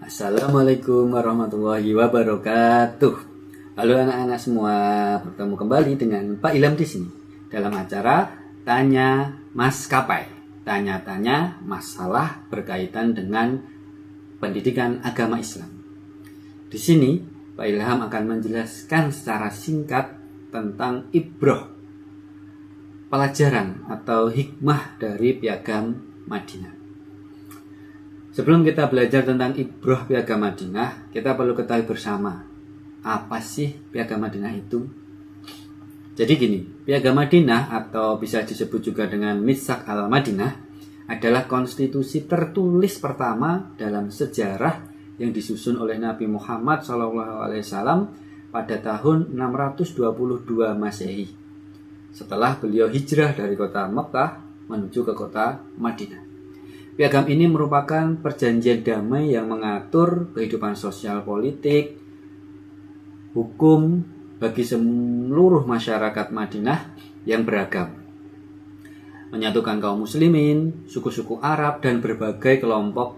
Assalamualaikum warahmatullahi wabarakatuh. Halo anak-anak semua, bertemu kembali dengan Pak Ilham di sini dalam acara Tanya Maskapai. Tanya-tanya masalah berkaitan dengan pendidikan agama Islam. Di sini Pak Ilham akan menjelaskan secara singkat tentang ibroh, pelajaran atau hikmah dari Piagam Madinah. Sebelum kita belajar tentang ibroh Piagam Madinah, kita perlu ketahui bersama, apa sih Piagam Madinah itu? Jadi gini, Piagam Madinah atau bisa disebut juga dengan Mitsak al-Madinah adalah konstitusi tertulis pertama dalam sejarah yang disusun oleh Nabi Muhammad SAW pada tahun 622 Masehi. Setelah beliau hijrah dari kota Mekah menuju ke kota Madinah. Piagam ini merupakan perjanjian damai yang mengatur kehidupan sosial politik, hukum bagi seluruh masyarakat Madinah yang beragam. Menyatukan kaum muslimin, suku-suku Arab, dan berbagai kelompok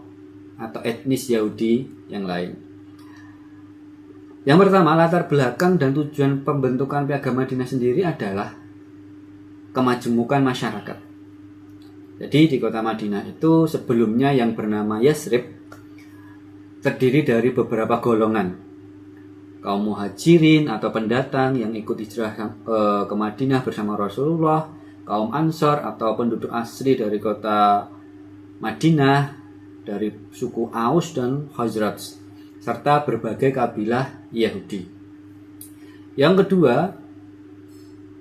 atau etnis Yahudi yang lain. Yang pertama, latar belakang dan tujuan pembentukan Piagam Madinah sendiri adalah kemajemukan masyarakat. Jadi di kota Madinah itu sebelumnya yang bernama Yasrib terdiri dari beberapa golongan. Kaum muhajirin atau pendatang yang ikut hijrah ke Madinah bersama Rasulullah, kaum Ansor atau penduduk asli dari kota Madinah, dari suku Aus dan Khazraj, serta berbagai kabilah Yahudi. Yang kedua,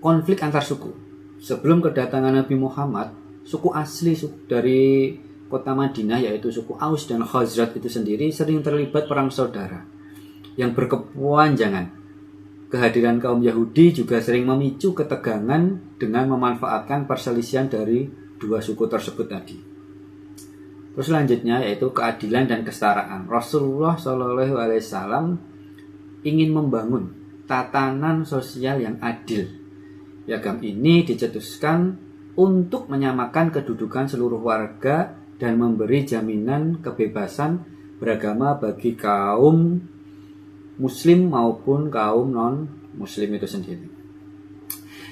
konflik antar suku. Sebelum kedatangan Nabi Muhammad, suku asli dari kota Madinah yaitu suku Aus dan Khazraj itu sendiri sering terlibat perang saudara yang berkepanjangan. Kehadiran kaum Yahudi juga sering memicu ketegangan dengan memanfaatkan perselisihan dari dua suku tersebut tadi. Terus selanjutnya yaitu keadilan dan kesetaraan. Rasulullah SAW ingin membangun tatanan sosial yang adil. Piagam ini dicetuskan untuk menyamakan kedudukan seluruh warga dan memberi jaminan kebebasan beragama bagi kaum muslim maupun kaum non-muslim itu sendiri.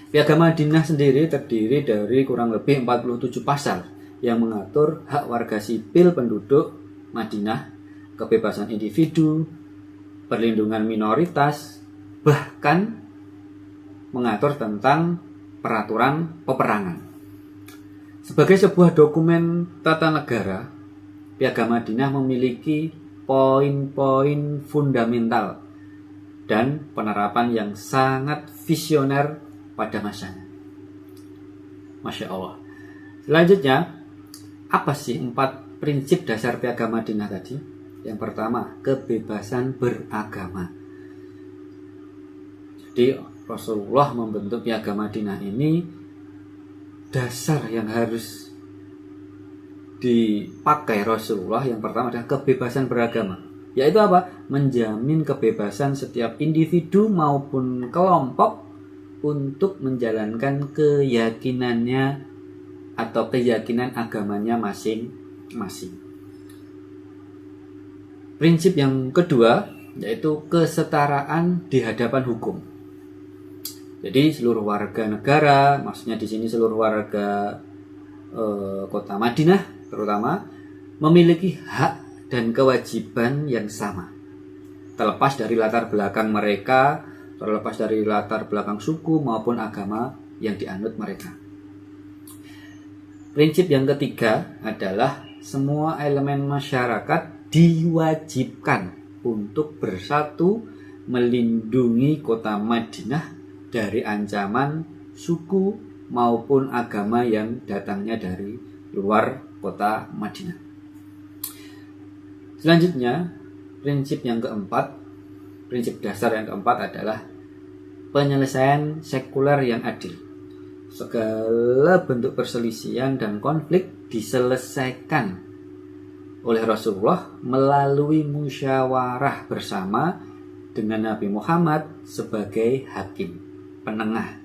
Piagam Madinah sendiri terdiri dari kurang lebih 47 pasal yang mengatur hak warga sipil penduduk Madinah, kebebasan individu, perlindungan minoritas, bahkan mengatur tentang peraturan peperangan. Sebagai sebuah dokumen tata negara, Piagam Madinah memiliki poin-poin fundamental dan penerapan yang sangat visioner pada masanya. Masya Allah. Selanjutnya, apa sih 4 prinsip dasar Piagam Madinah tadi? Yang pertama, kebebasan beragama. Jadi Rasulullah membentuk Piagam Madinah ini, dasar yang harus dipakai Rasulullah yang pertama adalah kebebasan beragama. Yaitu apa? Menjamin kebebasan setiap individu maupun kelompok untuk menjalankan keyakinannya atau keyakinan agamanya masing-masing. Prinsip yang kedua yaitu kesetaraan di hadapan hukum. Jadi seluruh warga negara, maksudnya di sini seluruh warga kota Madinah terutama memiliki hak dan kewajiban yang sama. Terlepas dari latar belakang mereka, terlepas dari latar belakang suku maupun agama yang dianut mereka. Prinsip yang ketiga adalah semua elemen masyarakat diwajibkan untuk bersatu melindungi kota Madinah dari ancaman suku maupun agama yang datangnya dari luar kota Madinah. Selanjutnya, prinsip yang keempat, prinsip dasar yang keempat adalah penyelesaian sekuler yang adil. Segala bentuk perselisihan dan konflik diselesaikan oleh Rasulullah melalui musyawarah bersama dengan Nabi Muhammad sebagai hakim, penengah.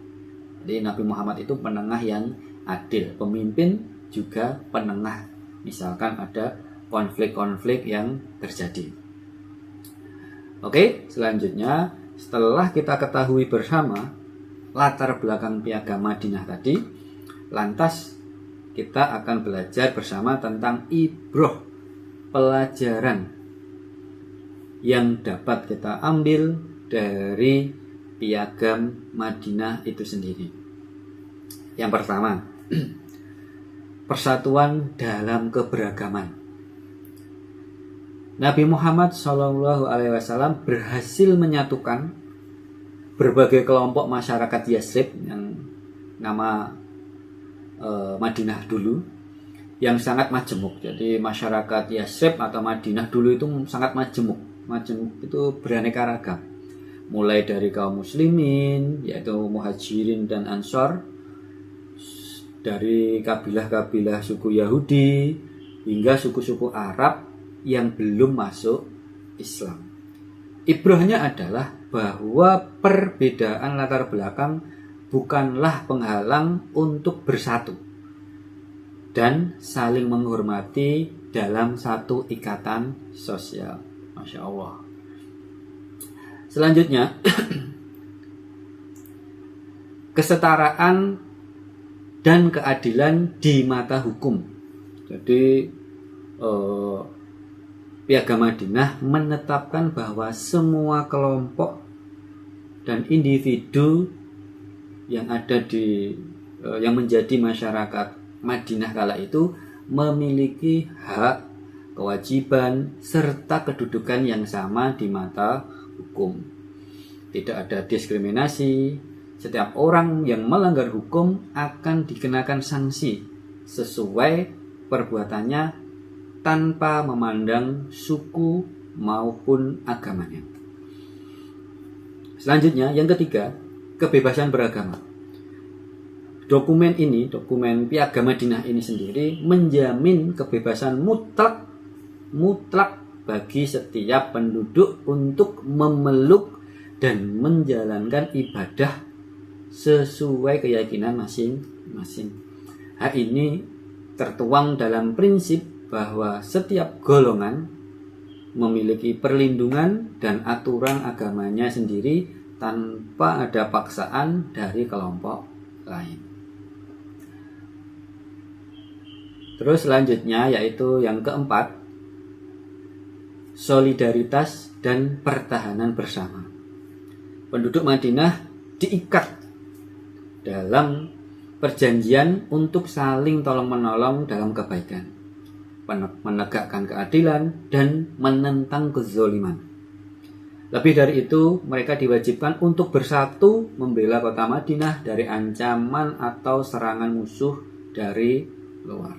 Jadi Nabi Muhammad itu penengah yang adil, pemimpin juga penengah. Misalkan ada konflik-konflik yang terjadi. Oke, selanjutnya setelah kita ketahui bersama latar belakang Piagam Madinah tadi, lantas kita akan belajar bersama tentang ibroh, pelajaran yang dapat kita ambil dari Piagam Madinah itu sendiri. Yang pertama, persatuan dalam keberagaman. Nabi Muhammad SAW berhasil menyatukan berbagai kelompok masyarakat Yasrib yang nama Madinah dulu, yang sangat majemuk. Jadi masyarakat Yasrib atau Madinah dulu itu sangat majemuk. Majemuk itu beraneka ragam. Mulai dari kaum muslimin, yaitu muhajirin dan ansor, dari kabilah-kabilah suku Yahudi, hingga suku-suku Arab yang belum masuk Islam. Ibrahnya adalah bahwa perbedaan latar belakang bukanlah penghalang untuk bersatu dan saling menghormati dalam satu ikatan sosial. Masya Allah. Selanjutnya, kesetaraan dan keadilan di mata hukum. Jadi Piagam Madinah menetapkan bahwa semua kelompok dan individu yang ada yang menjadi masyarakat Madinah kala itu memiliki hak, kewajiban, serta kedudukan yang sama di mata hukum. Tidak ada diskriminasi. Setiap orang yang melanggar hukum akan dikenakan sanksi sesuai perbuatannya tanpa memandang suku maupun agamanya. Selanjutnya, yang ketiga, kebebasan beragama. Dokumen Piagam Madinah ini sendiri menjamin kebebasan mutlak bagi setiap penduduk untuk memeluk dan menjalankan ibadah sesuai keyakinan masing-masing. Hal ini tertuang dalam prinsip bahwa setiap golongan memiliki perlindungan dan aturan agamanya sendiri tanpa ada paksaan dari kelompok lain. Terus selanjutnya yaitu yang keempat, solidaritas dan pertahanan bersama. Penduduk Madinah diikat dalam perjanjian untuk saling tolong-menolong dalam kebaikan, menegakkan keadilan, dan menentang kezaliman. Lebih dari itu, mereka diwajibkan untuk bersatu membela kota Madinah dari ancaman atau serangan musuh dari luar.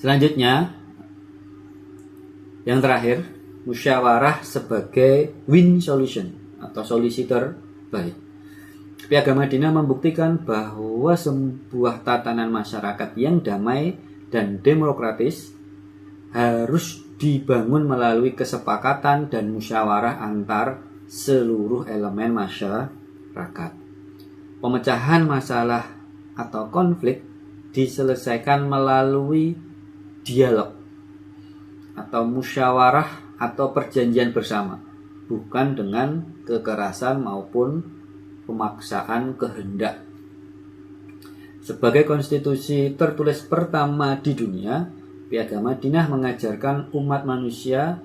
Selanjutnya, yang terakhir, musyawarah sebagai win solution atau solusi terbaik. Piagam Madinah membuktikan bahwa sebuah tatanan masyarakat yang damai dan demokratis harus dibangun melalui kesepakatan dan musyawarah antar seluruh elemen masyarakat. Pemecahan masalah atau konflik diselesaikan melalui dialog atau musyawarah atau perjanjian bersama, bukan dengan kekerasan maupun pemaksaan kehendak. Sebagai konstitusi tertulis pertama di dunia, Piagam Madinah mengajarkan umat manusia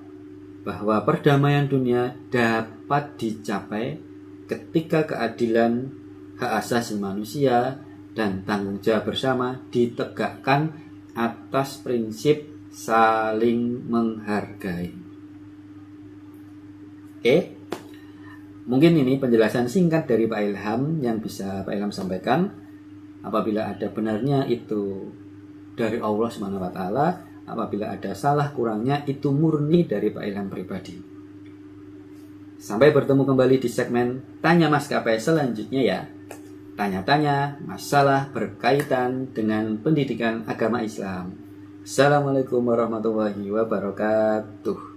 bahwa perdamaian dunia dapat dicapai ketika keadilan, hak asasi manusia, dan tanggung jawab bersama ditegakkan atas prinsip saling menghargai. Oke, mungkin ini penjelasan singkat dari Pak Ilham yang bisa Pak Ilham sampaikan. Apabila ada benarnya itu dari Allah SWT, apabila ada salah kurangnya itu murni dari Pak Ilham pribadi. Sampai bertemu kembali di segmen Tanya Maskapai selanjutnya ya. Tanya-tanya masalah berkaitan dengan pendidikan agama Islam. Assalamualaikum warahmatullahi wabarakatuh.